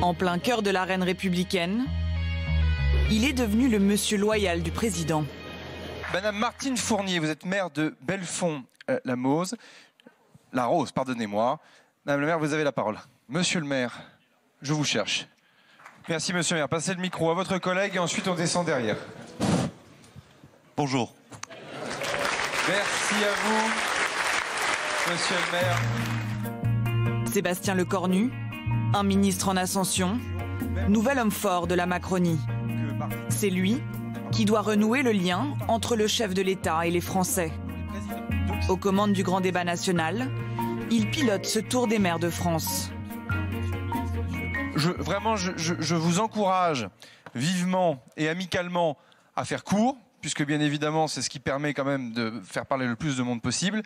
En plein cœur de l'arène républicaine, il est devenu le monsieur loyal du président. Madame Martine Fournier, vous êtes maire de Belfond-la-Rose, pardonnez-moi. Madame la maire, vous avez la parole. Monsieur le maire, je vous cherche. Merci monsieur le maire. Passez le micro à votre collègue et ensuite on descend derrière. Bonjour. Merci à vous, monsieur le maire. Sébastien Lecornu, un ministre en ascension, nouvel homme fort de la Macronie. C'est lui qui doit renouer le lien entre le chef de l'État et les Français. Aux commandes du grand débat national, il pilote ce tour des maires de France. Je vous encourage vivement et amicalement à faire court, puisque bien évidemment c'est ce qui permet quand même de faire parler le plus de monde possible.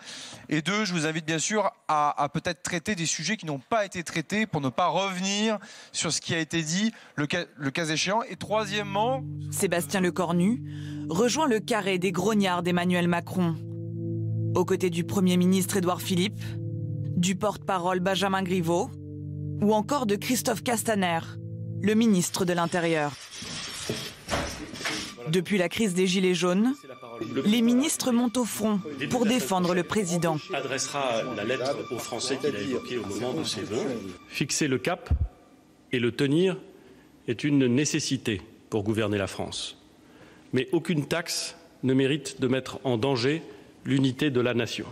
Et deux, je vous invite bien sûr à peut-être traiter des sujets qui n'ont pas été traités pour ne pas revenir sur ce qui a été dit, le cas échéant. Et troisièmement... Sébastien Lecornu rejoint le carré des grognards d'Emmanuel Macron. Aux côtés du Premier ministre Édouard Philippe, du porte-parole Benjamin Griveaux ou encore de Christophe Castaner, le ministre de l'Intérieur. Depuis la crise des Gilets jaunes, les ministres montent au front pour défendre le président. Il adressera la lettre aux Français qu'il a évoquée au moment de ses vœux. Fixer le cap et le tenir est une nécessité pour gouverner la France. Mais aucune taxe ne mérite de mettre en danger l'unité de la nation.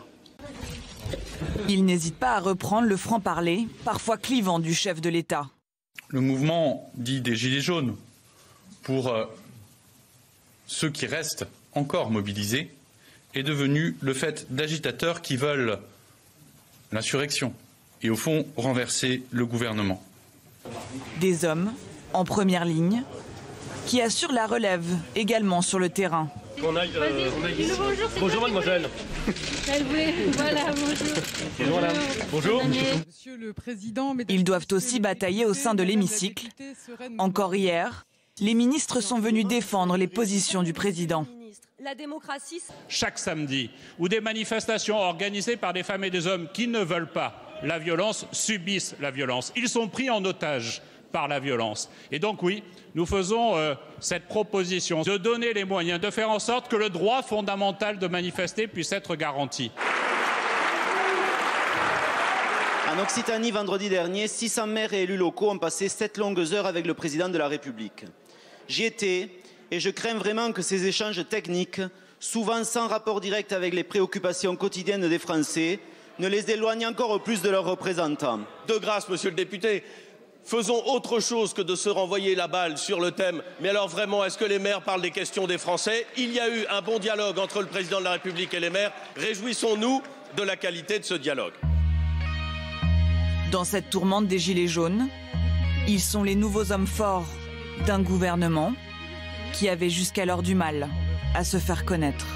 Il n'hésite pas à reprendre le franc-parler, parfois clivant du chef de l'État. Le mouvement dit des Gilets jaunes, pour ceux qui restent encore mobilisés, est devenu le fait d'agitateurs qui veulent l'insurrection et au fond renverser le gouvernement. Des hommes en première ligne qui assurent la relève également sur le terrain. Bonjour mademoiselle. Voilà, bonjour. Bonjour madame. Bonjour. Monsieur le Président, Ils doivent aussi batailler au sein de l'hémicycle. Encore hier, les ministres sont venus défendre les positions du président. La démocratie... Chaque samedi, où des manifestations organisées par des femmes et des hommes qui ne veulent pas la violence subissent la violence. Ils sont pris en otage par la violence. Et donc oui, nous faisons cette proposition de donner les moyens, de faire en sorte que le droit fondamental de manifester puisse être garanti. En Occitanie, vendredi dernier, 600 maires et élus locaux ont passé 7 longues heures avec le président de la République. J'y étais et je crains vraiment que ces échanges techniques, souvent sans rapport direct avec les préoccupations quotidiennes des Français, ne les éloignent encore plus de leurs représentants. De grâce, monsieur le député, faisons autre chose que de se renvoyer la balle sur le thème. Mais alors vraiment, est-ce que les maires parlent des questions des Français? Il y a eu un bon dialogue entre le président de la République et les maires. Réjouissons-nous de la qualité de ce dialogue. Dans cette tourmente des Gilets jaunes, ils sont les nouveaux hommes forts d'un gouvernement qui avait jusqu'alors du mal à se faire connaître.